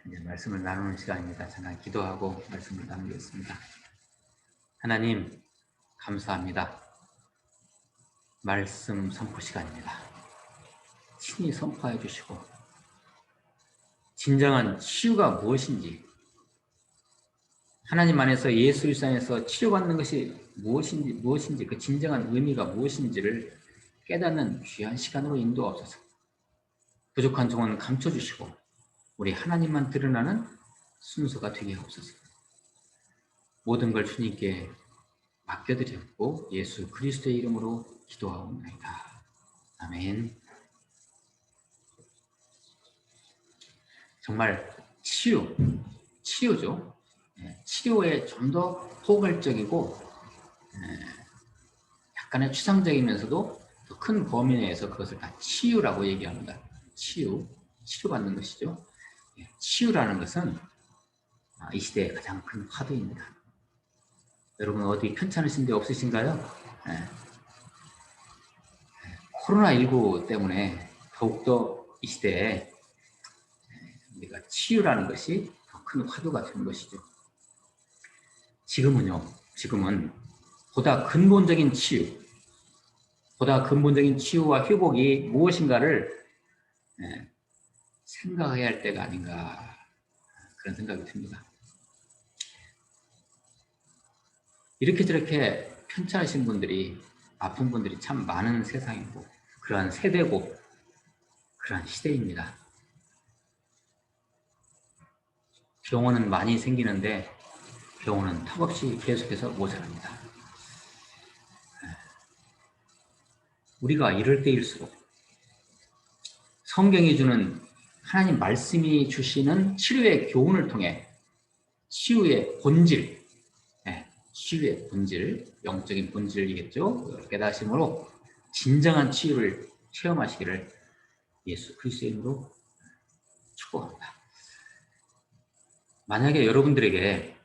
이제 말씀을 나누는 시간입니다. 잠깐 기도하고 말씀을 나누겠습니다. 하나님, 감사합니다. 말씀 선포 시간입니다. 친히 선포해 주시고 진정한 치유가 무엇인지, 하나님 안에서 예수 그리스도 안에서 치료받는 것이 무엇인지 그 진정한 의미가 무엇인지를 깨닫는 귀한 시간으로 인도하옵소서. 부족한 종은 감춰주시고 우리 하나님만 드러나는 순서가 되게 하옵소서. 모든 걸 주님께 맡겨드렸고 예수 그리스도의 이름으로 기도하옵나이다. 아멘. 정말 치유죠. 치료에 좀 더 포괄적이고 약간의 추상적이면서도 더 큰 범위 내에서 그것을 다 치유라고 얘기합니다. 치료받는 것이죠. 치유라는 것은 이 시대의 가장 큰 화두입니다. 여러분 어디 편찮으신 데 없으신가요? 코로나19 때문에 더욱더 이 시대에 우리가 치유라는 것이 더 큰 화두가 되는 것이죠. 지금은 보다 근본적인 치유와 회복이 무엇인가를 생각해야 할 때가 아닌가, 그런 생각이 듭니다. 이렇게 저렇게 편찮으신 분들이, 아픈 분들이 참 많은 세상이고 그러한 세대고 그러한 시대입니다. 병원은 많이 생기는데 병원은 턱없이 계속해서 모자랍니다. 우리가 이럴 때일수록 성경이 주는 하나님 말씀이 주시는 치료의 교훈을 통해 치유의 본질, 영적인 본질이겠죠. 깨닫심으로 진정한 치유를 체험하시기를 예수 그리스도의 이름으로 축복합니다. 만약에 여러분들에게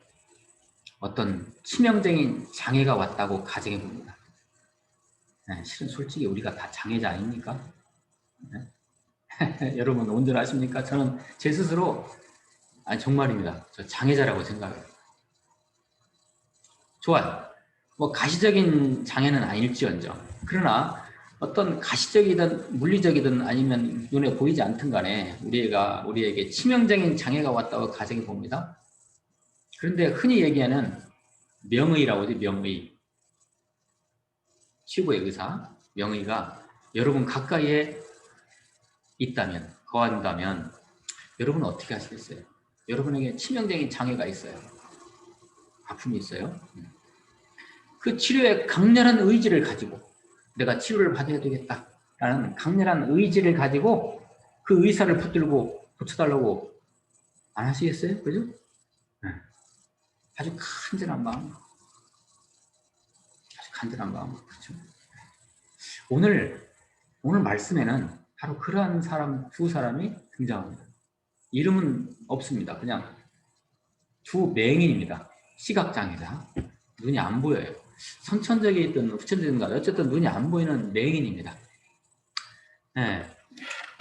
어떤 치명적인 장애가 왔다고 가정해 봅니다. 실은 솔직히 우리가 다 장애자 아닙니까? 여러분 운전하십니까? 저는 제 스스로 정말입니다. 저 장애자라고 생각해요. 좋아요. 뭐 가시적인 장애는 아닐지언정, 그러나 어떤 가시적이든 물리적이든 아니면 눈에 보이지 않든 간에 우리에게 치명적인 장애가 왔다고 가정해 봅니다. 그런데 흔히 얘기하는 명의라고 하죠. 명의. 치부의 의사, 명의가 여러분 가까이에 있다면, 거한다면 여러분은 어떻게 하시겠어요? 여러분에게 치명적인 장애가 있어요. 아픔이 있어요. 그 치료에 강렬한 의지를 가지고 내가 치료를 받아야 되겠다라는 강렬한 의지를 가지고 그 의사를 붙들고 고쳐달라고 안 하시겠어요? 그죠? 아주 간절한 마음. 그렇죠? 오늘 말씀에는 바로 그러한 두 사람이 등장합니다. 이름은 없습니다. 그냥 두 맹인입니다. 시각장애자. 눈이 안 보여요. 선천적이든 후천적이든 어쨌든 눈이 안 보이는 맹인입니다.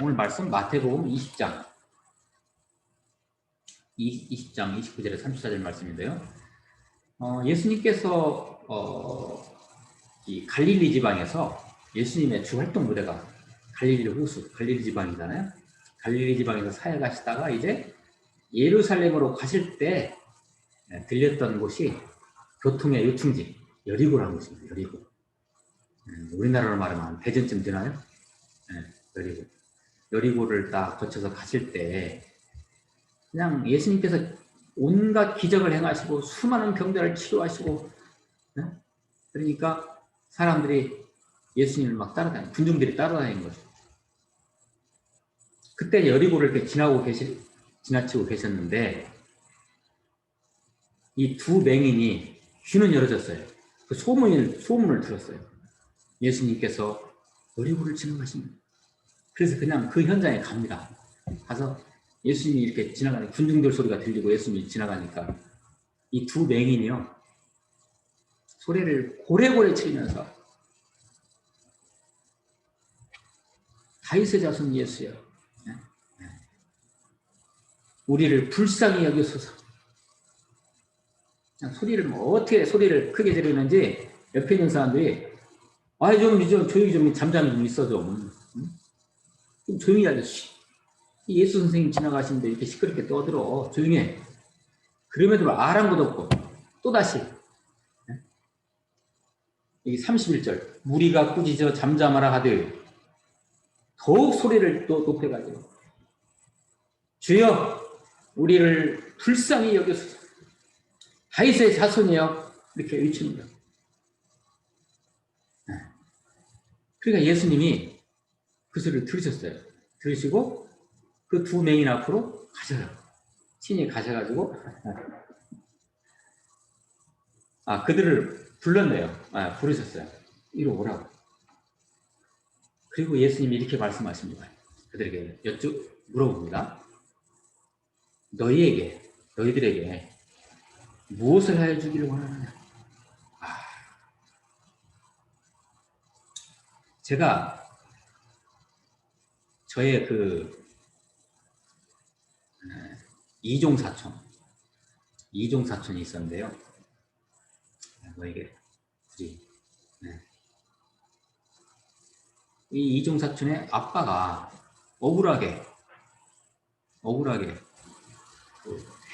오늘 말씀 마태복음 20장 29절에 34절 말씀인데요. 예수님께서 이 갈릴리 지방에서 예수님의 주 활동 무대가 갈릴리 지방이잖아요. 갈릴리 지방에서 사역하시다가 이제 예루살렘으로 가실 때 들렸던 곳이 교통의 요충지 여리고라는 곳입니다. 여리고. 우리나라로 말하면 대전쯤 되나요? 여리고를 딱 거쳐서 가실 때 그냥 예수님께서 온갖 기적을 행하시고 수많은 병자를 치료하시고, 그러니까 사람들이 예수님을 막 따라다니는, 군중들이 따라다니는 거죠. 그때 여리고를 이렇게 지나치고 계셨는데 이 두 맹인이 귀는 열어졌어요. 그 소문을 들었어요. 예수님께서 여리고를 지나가십니다. 그래서 그냥 그 현장에 갑니다. 가서 예수님이 이렇게 지나가는 군중들 소리가 들리고 예수님이 지나가니까 이 두 맹인이요, 소리를 고래고래 치면서 다윗의 자손 예수여, 우리를 불쌍히 여기소서. 소리를 뭐 어떻게 소리를 크게 지르는지 옆에 있는 사람들이 좀 조용히 좀 잠잠히 좀 있어 좀. 좀 조용히 하겠지. 예수 선생님 지나가시는데 이렇게 시끄럽게 떠들어. 조용히 해. 그럼에도 아랑곳 없고 또다시 여기 31절 무리가 꾸짖어 잠잠하라 하되 더욱 소리를 또 높여가지고 주여 우리를 불쌍히 여겨소서. 다윗의 자손이여 이렇게 외칩니다. 그러니까 예수님이 그 소리를 들으셨어요. 들으시고 그 두 맹인 앞으로 가셔요. 친히 가셔가지고 그들을 불렀네요. 부르셨어요. 이리 오라고. 그리고 예수님이 이렇게 말씀하십니다. 그들에게 물어봅니다. 너희들에게 무엇을 하여 주기를 원하느냐? 제가 저의 이종 사촌이 있었는데요. 이게 굳이 이 이종 사촌의 아빠가 억울하게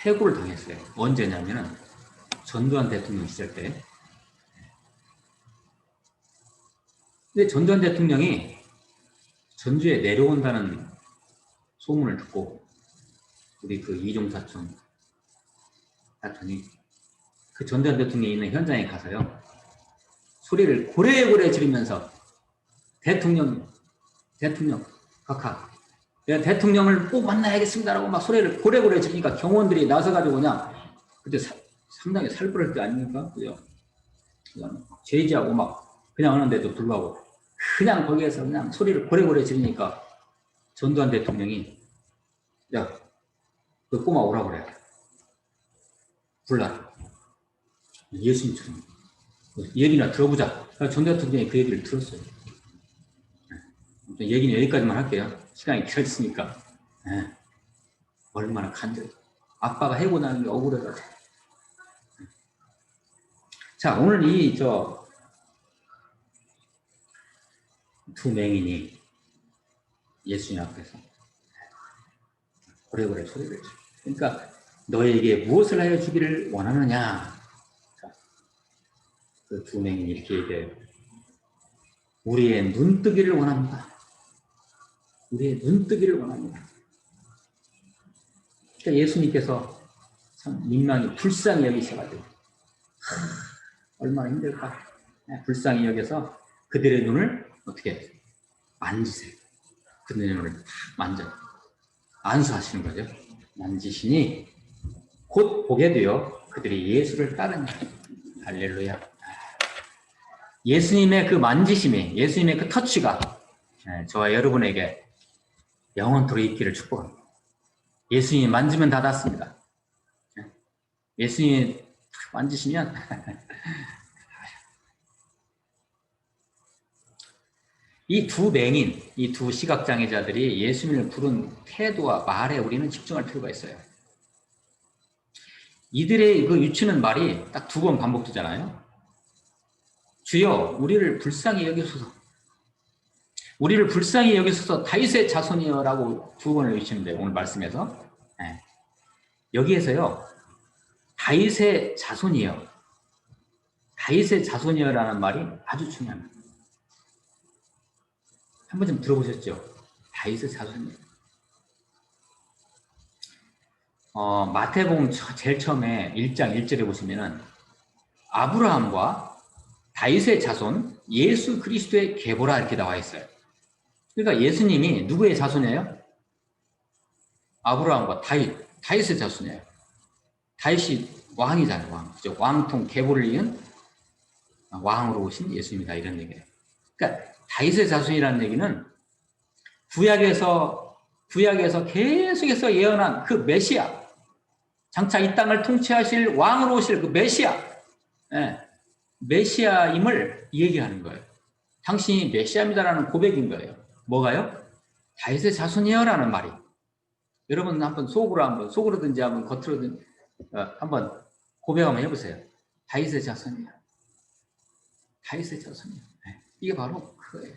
해고를 당했어요. 언제냐면은 전두환 대통령 시절 때. 근데 전두환 대통령이 전주에 내려온다는 소문을 듣고 우리 그 이종 사촌이 그 전두환 대통령이 있는 현장에 가서요. 소리를 고래고래 지르면서 대통령 각하 내가 대통령을 꼭 만나야겠습니다라고 막 소리를 고래고래 지르니까 경호원들이 나서가지고 그냥 그때 상당히 살벌할 때 아닙니까? 그죠? 제지하고 막 그냥 하는데도 불구하고 그냥 거기에서 그냥 소리를 고래고래 지르니까 전두환 대통령이 야, 그 꼬마 오라 그래. 불러라. 예수님처럼. 얘기나 들어보자. 전 대통령이 그 얘기를 들었어요. 얘기는 여기까지만 할게요. 시간이 길어졌으니까. 얼마나 간절해. 아빠가 해고 나는 게 억울해가지고. 자, 오늘 두 맹인이 예수님 앞에서 고래고래 소리를 쳐. 그러니까 너에게 무엇을 하여 주기를 원하느냐? 그 두 맹인이 이렇게 얘기해요. 우리의 눈뜨기를 원합니다. 우리의 눈뜨기를 원합니다. 그러니까 예수님께서 참 민망히 불쌍히 여기셔가지고 얼마나 힘들까? 불쌍히 여겨서 그들의 눈을 어떻게 만지세요. 그들의 눈을 탁 만져 안수하시는 거죠. 만지시니 곧 보게 되어 그들이 예수를 따르니 할렐루야. 예수님의 그 만지심이, 예수님의 그 터치가 저와 여러분에게 영원토록 있기를 축복합니다. 예수님이 만지면 다 닿습니다. 예수님이 만지시면 이 두 맹인, 이 두 시각장애자들이 예수님을 부른 태도와 말에 우리는 집중할 필요가 있어요. 이들의 그 유치는 말이 딱 두 번 반복되잖아요. 주여 우리를 불쌍히 여기소서. 우리를 불쌍히 여기소서 다윗의 자손이여라고 두 번을 외치는데 오늘 말씀에서 여기에서요. 다윗의 자손이여. 다윗의 자손이여라는 말이 아주 중요합니다. 한번 좀 들어보셨죠? 다윗의 자손이여. 마태복음 제일 처음에 1장 1절에 보시면은 아브라함과 다윗의 자손 예수 그리스도의 계보라 이렇게 나와 있어요. 그러니까 예수님이 누구의 자손이에요? 아브라함과 다윗의 자손이에요. 다윗이 왕이잖아요. 왕. 그죠? 왕통 계보를 이은 왕으로 오신 예수님이다 이런 얘기예요. 그러니까 다윗의 자손이라는 얘기는 구약에서 계속해서 예언한 그 메시아, 장차 이 땅을 통치하실 왕으로 오실 그 메시아, 메시아임을 얘기하는 거예요. 당신이 메시아입니다라는 고백인 거예요. 뭐가요? 다윗의 자손이여라는 말이. 여러분 한번 속으로든지 한번 겉으로든지 한번 고백 한번 해보세요. 다윗의 자손이야. 다윗의 자손이야. 이게 바로 그거예요.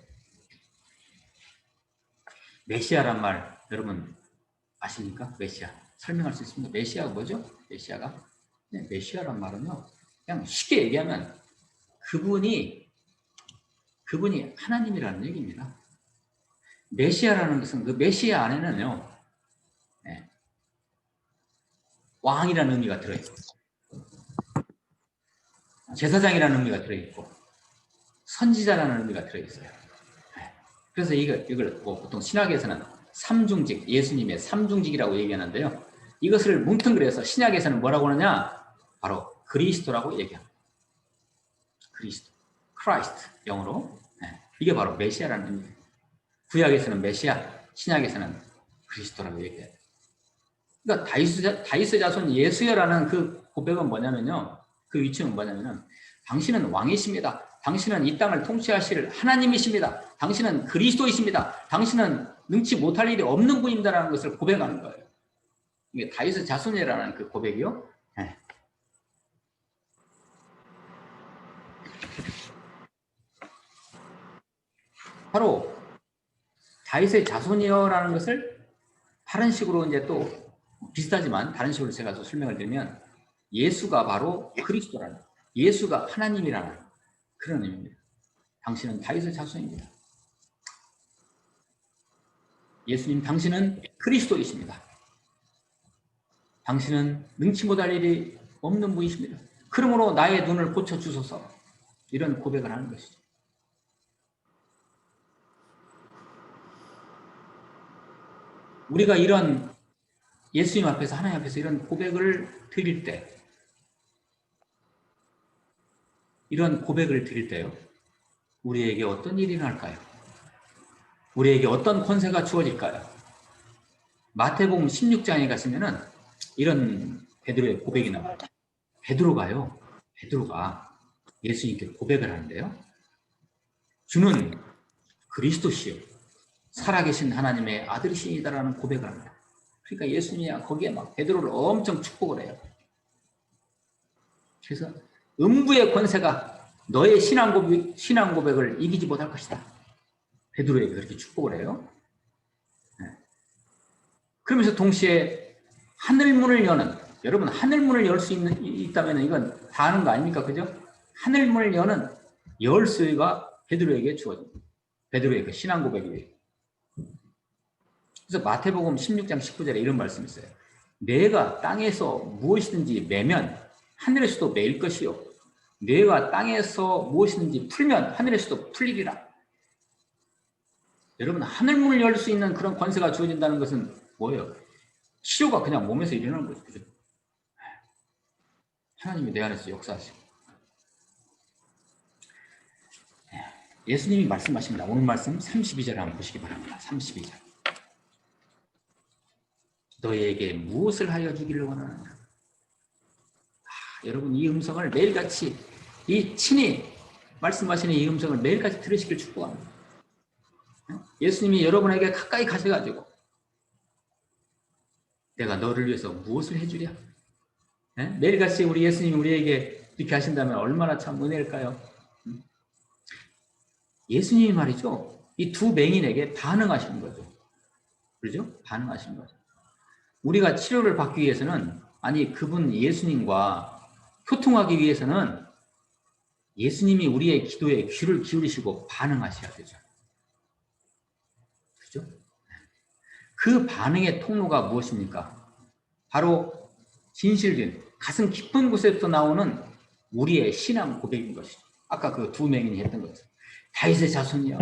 메시아란 말 여러분 아십니까? 메시아. 설명할 수 있습니다. 메시아가 뭐죠? 메시아가? 네, 메시아란 말은요. 그냥 쉽게 얘기하면 그분이 하나님이라는 얘기입니다. 메시아라는 것은 그 메시아 안에는요. 네, 왕이라는 의미가 들어있고 제사장이라는 의미가 들어있고 선지자라는 의미가 들어있어요. 그래서 이걸 뭐 보통 신학에서는 삼중직, 예수님의 삼중직이라고 얘기하는데요. 이것을 뭉뚱그려서 신약에서는 뭐라고 하느냐? 바로 그리스도라고 얘기합니다. 그리스도, 크라이스트 영어로. 이게 바로 메시아라는 의미예요. 구약에서는 메시아, 신약에서는 그리스도라고 얘기해요. 그러니까 다윗의 자손 예수여라는 그 고백은 뭐냐면요. 그 위치는 뭐냐면은 당신은 왕이십니다. 당신은 이 땅을 통치하실 하나님이십니다. 당신은 그리스도이십니다. 당신은 능치 못할 일이 없는 분입니다라는 것을 고백하는 거예요. 이게 다윗의 자손이라는 그 고백이요. 네. 바로 다윗의 자손이여라는 것을 다른 식으로 이제 또 비슷하지만 다른 식으로 제가 또 설명을 드리면 예수가 바로 그리스도라는, 예수가 하나님이라는 그런 의미입니다. 당신은 다윗의 자손입니다. 예수님, 당신은 그리스도이십니다. 당신은 능치 못할 일이 없는 분이십니다. 그러므로 나의 눈을 고쳐주소서. 이런 고백을 하는 것이죠. 우리가 이런 예수님 앞에서, 하나님 앞에서 이런 고백을 드릴 때, 이런 고백을 드릴 때요. 우리에게 어떤 일이 날까요? 우리에게 어떤 권세가 주어질까요? 마태복음 16장에 가시면은 이런 베드로의 고백이 나옵니다. 베드로가 예수님께 고백을 하는데요. 주는 그리스도시요 살아계신 하나님의 아들이시니다라는 고백을 합니다. 그러니까 예수님이 거기에 막 베드로를 엄청 축복을 해요. 그래서 음부의 권세가 너의 신앙 고백을 이기지 못할 것이다. 베드로에게 그렇게 축복을 해요. 그러면서 동시에 하늘문을 여는, 여러분 하늘문을 열 수 있다면 이건 다 아는 거 아닙니까? 그죠? 하늘문을 여는 열쇠가 베드로에게 주어집니다. 베드로의 그 신앙 고백이. 그래서 마태복음 16장 19절에 이런 말씀이 있어요. 내가 땅에서 무엇이든지 매면 하늘에서도 매일 것이요. 내가 땅에서 무엇이든지 풀면 하늘에서도 풀리리라. 여러분 하늘문을 열 수 있는 그런 권세가 주어진다는 것은 뭐예요? 치료가 그냥 몸에서 일어나는 거죠. 그죠? 하나님이 내 안에서 역사하시고. 예수님이 말씀하십니다. 오늘 말씀 32절 한번 보시기 바랍니다. 32절. 너희에게 무엇을 하여 주기를 원하느냐? 여러분 이 음성을 매일같이 이 친히 말씀하시는 이 음성을 매일같이 들으시길 축복합니다. 예수님이 여러분에게 가까이 가셔가지고 내가 너를 위해서 무엇을 해주랴? 매일같이 우리 예수님이 우리에게 이렇게 하신다면 얼마나 참 은혜일까요? 예수님이 말이죠. 이 두 맹인에게 반응하시는 거죠. 그렇죠? 반응하시는 거죠. 우리가 치료를 받기 위해서는 아니 그분 예수님과 소통하기 위해서는 예수님이 우리의 기도에 귀를 기울이시고 반응하셔야 되죠. 그죠? 그 반응의 통로가 무엇입니까? 바로 진실된 가슴 깊은 곳에서 나오는 우리의 신앙 고백인 것이죠. 아까 그 두 맹인이 했던 것처럼 다윗의 자손이여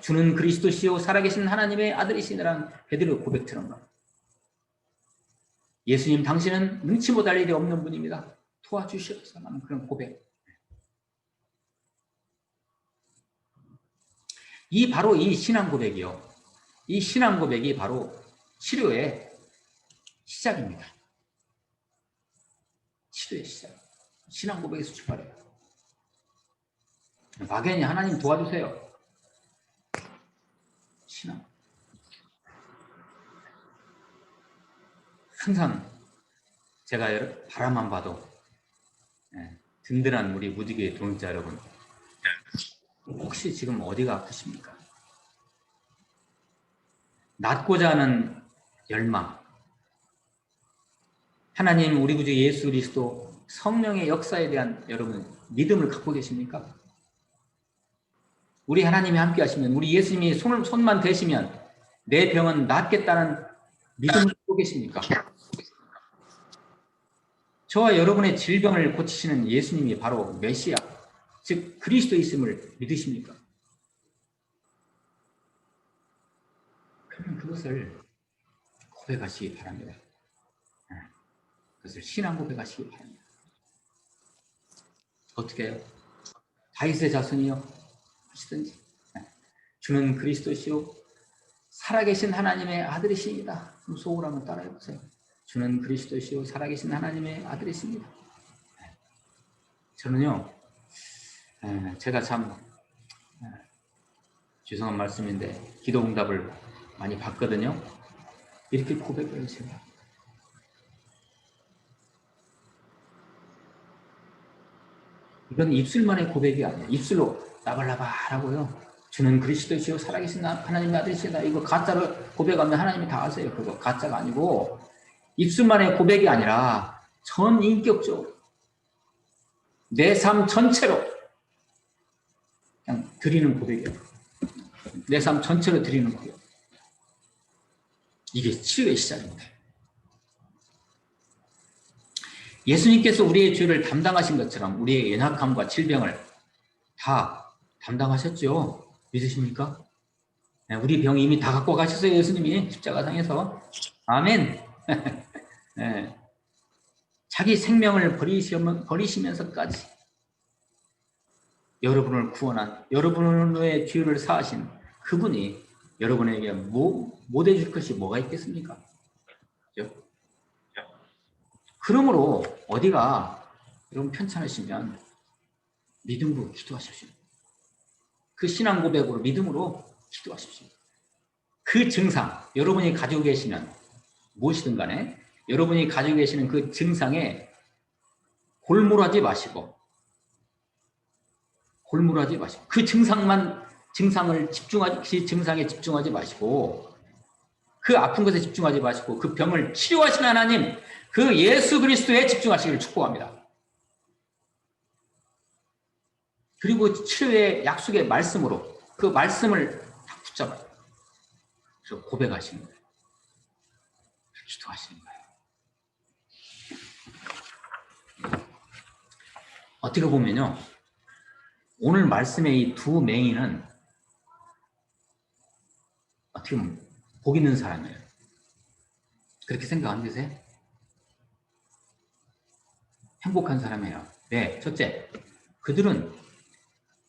주는 그리스도시요 살아계신 하나님의 아들이시니라는 베드로의 고백처럼 예수님 당신은 능치 못할 일이 없는 분입니다. 도와주시옵소서 하는 그런 고백. 바로 이 신앙 고백이요. 이 신앙 고백이 바로 치료의 시작입니다. 치료의 시작. 신앙 고백에서 출발해요. 막연히 하나님 도와주세요. 신앙. 항상 제가 바라만 봐도 든든한 우리 무디교의 동역자 여러분, 혹시 지금 어디가 아프십니까? 낫고자 하는 열망, 하나님 우리 구주 예수 그리스도 성령의 역사에 대한 여러분 믿음을 갖고 계십니까? 우리 하나님이 함께 하시면, 우리 예수님이 손만 대시면 내 병은 낫겠다는 믿음을 갖고 계십니까? 저와 여러분의 질병을 고치시는 예수님이 바로 메시아, 즉 그리스도이심을 믿으십니까? 그러면 그것을 고백하시기 바랍니다. 그것을 신앙 고백하시기 바랍니다. 어떻게 해요? 다윗의 자손이요? 하시든지. 주는 그리스도시요 살아계신 하나님의 아들이십니다. 소울 한번 따라해보세요. 주는 그리스도시요 살아계신 하나님의 아들이십니다. 저는요, 제가 참 죄송한 말씀인데 기도 응답을 많이 받거든요. 이렇게 고백을 해주세요. 이건 입술만의 고백이 아니에요. 입술로 나발나발하고요. 주는 그리스도시요 살아계신 하나님의 아들이시다. 이거 가짜로 고백하면 하나님이 다 아세요. 그거 가짜가 아니고 입술만의 고백이 아니라 전 인격적으로 내 삶 전체로 그냥 드리는 고백이에요. 내 삶 전체로 드리는 고백. 이게 치유의 시작입니다. 예수님께서 우리의 죄를 담당하신 것처럼 우리의 연약함과 질병을 다 담당하셨죠. 믿으십니까? 네, 우리 병 이미 다 갖고 가셨어요. 예수님이 십자가상에서. 아멘. 네. 자기 생명을 버리시면서까지 여러분을 구원한, 여러분의 죄를 사하신 그분이 여러분에게 못 해줄 것이 뭐가 있겠습니까? 그렇죠? 그러므로 어디가 여러분 편찮으시면 믿음으로 기도하십시오. 그 신앙 고백으로 믿음으로 기도하십시오. 그 증상, 여러분이 가지고 계시는 무엇이든 간에 여러분이 가지고 계시는 그 증상에 골몰하지 마시고 그 증상에 집중하지 마시고 그 아픈 것에 집중하지 마시고 그 병을 치료하신 하나님, 그 예수 그리스도에 집중하시기를 축복합니다. 그리고 치료의 약속의 말씀으로 그 말씀을 딱 붙잡아요. 그래서 고백하시는 거예요. 기도하시는 거예요. 어떻게 보면요, 오늘 말씀의 이 두 맹인은 어떻게 보면 복 있는 사람이에요. 그렇게 생각 안 드세요? 행복한 사람이에요. 네, 첫째, 그들은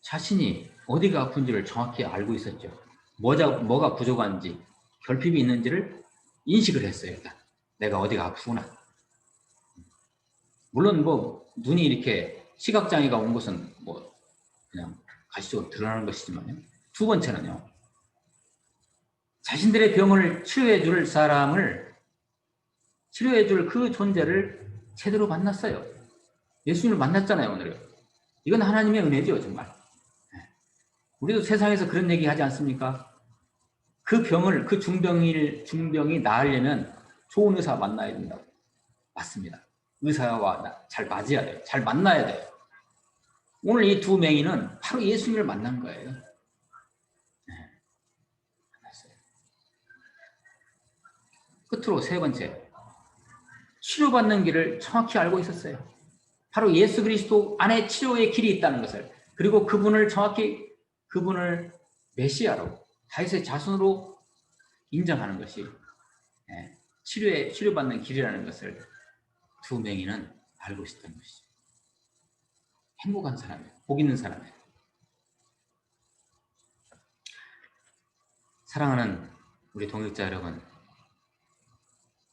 자신이 어디가 아픈지를 정확히 알고 있었죠. 뭐가 부족한지, 결핍이 있는지를 인식을 했어요. 일단 내가 어디가 아프구나. 물론 눈이 이렇게 시각장애가 온 것은 그냥 가시적으로 드러나는 것이지만요. 두 번째는요, 자신들의 병을 치료해 줄 그 존재를 제대로 만났어요. 예수님을 만났잖아요, 오늘은. 이건 하나님의 은혜죠, 정말. 우리도 세상에서 그런 얘기 하지 않습니까? 그 중병이 나으려면 좋은 의사 만나야 된다고. 맞습니다. 의사와 잘 맞아야 돼요. 잘 만나야 돼요. 오늘 이 두 맹인은 바로 예수님을 만난 거예요. 만났어요. 끝으로 세 번째, 치료받는 길을 정확히 알고 있었어요. 바로 예수 그리스도 안에 치료의 길이 있다는 것을, 그리고 그분을 메시아로, 다윗의 자손으로 인정하는 것이 치료받는 길이라는 것을 두 맹인은 알고 있었던 것이죠. 행복한 사람이에요. 복 있는 사람이에요. 사랑하는 우리 동역자 여러분,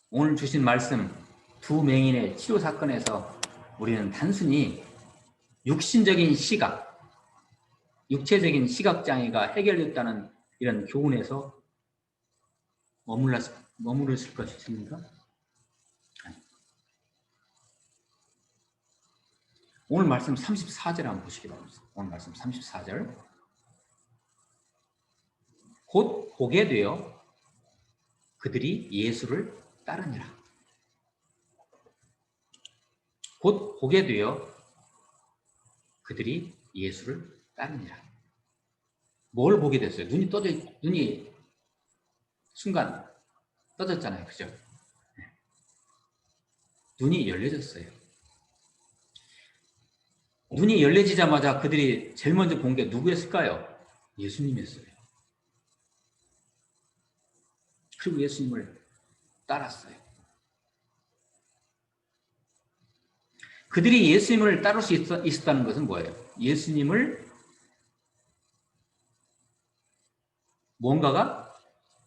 오늘 주신 말씀 두 맹인의 치료 사건에서 우리는 단순히 육신적인 육체적인 시각장애가 해결됐다는 이런 교훈에서 머무르실 것입니까? 오늘 말씀 34절 한번 보시기 바랍니다. 오늘 말씀 34절. 곧 보게 되어 그들이 예수를 따르니라. 곧 보게 되어 그들이 예수를 따르니라. 뭘 보게 됐어요? 눈이 순간 떠졌잖아요. 그죠? 눈이 열려졌어요. 눈이 열려지자마자 그들이 제일 먼저 본 게 누구였을까요? 예수님이었어요. 그리고 예수님을 따랐어요. 그들이 예수님을 따를 수 있었다는 것은 뭐예요? 예수님을 뭔가가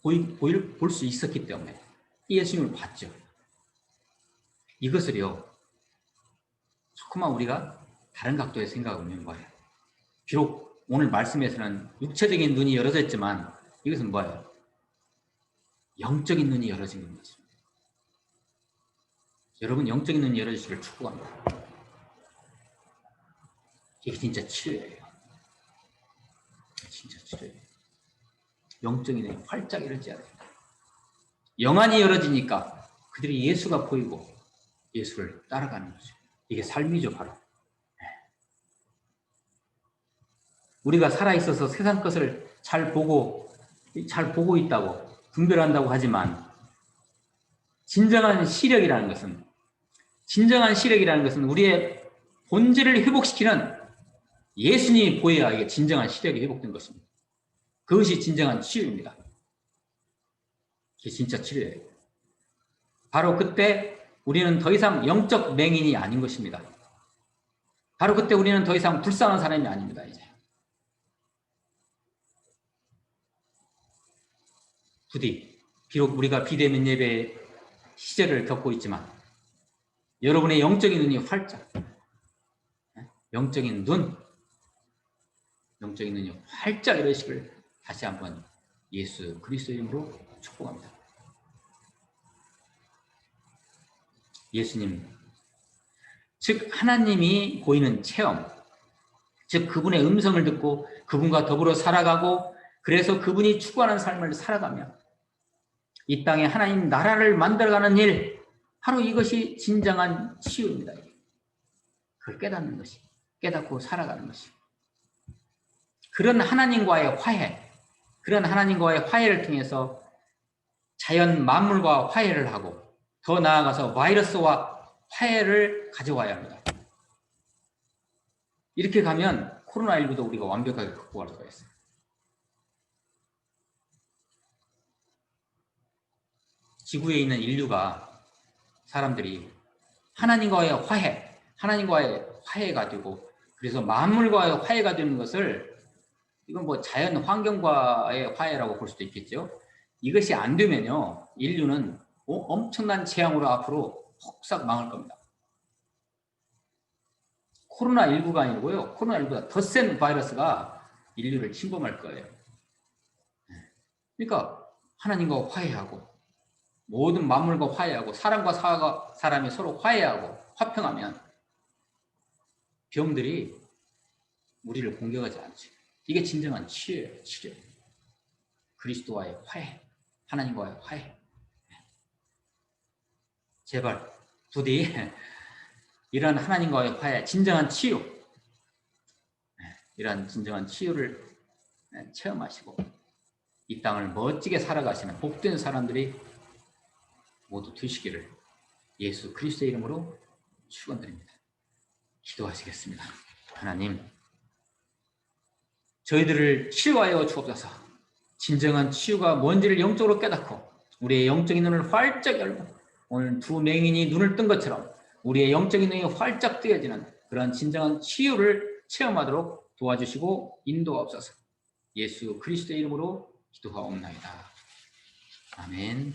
볼 수 있었기 때문에 예수님을 봤죠. 이것을요, 조금만 우리가 다른 각도의 생각을 하면 뭐예요? 비록 오늘 말씀에서는 육체적인 눈이 열어져 있지만 이것은 뭐예요? 영적인 눈이 열어진 거죠. 여러분 영적인 눈이 열어지기를 축복합니다. 이게 진짜 치료예요. 진짜 치료예요. 영적인 눈이 활짝 열어져야 됩니다. 영안이 열어지니까 그들이 예수가 보이고 예수를 따라가는 거죠. 이게 삶이죠, 바로. 우리가 살아있어서 세상 것을 잘 보고 있다고, 분별한다고 하지만, 진정한 시력이라는 것은 우리의 본질을 회복시키는 예수님이 보여야 이게 진정한 시력이 회복된 것입니다. 그것이 진정한 치유입니다. 이게 진짜 치료예요. 바로 그때 우리는 더 이상 영적 맹인이 아닌 것입니다. 바로 그때 우리는 더 이상 불쌍한 사람이 아닙니다. 이제 부디 비록 우리가 비대면 예배 시절을 겪고 있지만 여러분의 영적인 눈이 활짝, 영적인 눈이 활짝 이러시길 다시 한번 예수 그리스도의 이름으로 축복합니다. 예수님, 즉 하나님이 보이는 체험, 즉 그분의 음성을 듣고 그분과 더불어 살아가고 그래서 그분이 추구하는 삶을 살아가며 이 땅에 하나님 나라를 만들어가는 일, 바로 이것이 진정한 치유입니다. 그걸 깨닫는 것이, 깨닫고 살아가는 것이. 그런 하나님과의 화해를 통해서 자연 만물과 화해를 하고 더 나아가서 바이러스와 화해를 가져와야 합니다. 이렇게 가면 코로나19도 우리가 완벽하게 극복할 수가 있어요. 지구에 있는 인류가, 사람들이 하나님과의 화해가 되고 그래서 만물과의 화해가 되는 것을, 이건 뭐 자연 환경과의 화해라고 볼 수도 있겠죠. 이것이 안 되면요, 인류는 엄청난 재앙으로 앞으로 폭삭 망할 겁니다. 코로나19가 아니고요, 코로나19보다 더 센 바이러스가 인류를 침범할 거예요. 그러니까 하나님과 화해하고 모든 만물과 화해하고 사람과 사람이 서로 화해하고 화평하면 병들이 우리를 공격하지 않죠. 이게 진정한 치료예요. 치료. 그리스도와의 화해, 하나님과의 화해. 제발 부디 이런 하나님과의 화해, 진정한 치유, 이런 진정한 치유를 체험하시고 이 땅을 멋지게 살아가시는 복된 사람들이 모두 되시기를 예수 그리스도의 이름으로 축원드립니다. 기도하시겠습니다. 하나님, 저희들을 치유하여 주옵소서. 진정한 치유가 뭔지를 영적으로 깨닫고 우리의 영적인 눈을 활짝 열고 오늘 두 맹인이 눈을 뜬 것처럼 우리의 영적인 눈이 활짝 뜨여지는 그런 진정한 치유를 체험하도록 도와주시고 인도하옵소서. 예수 그리스도의 이름으로 기도하옵나이다. 아멘.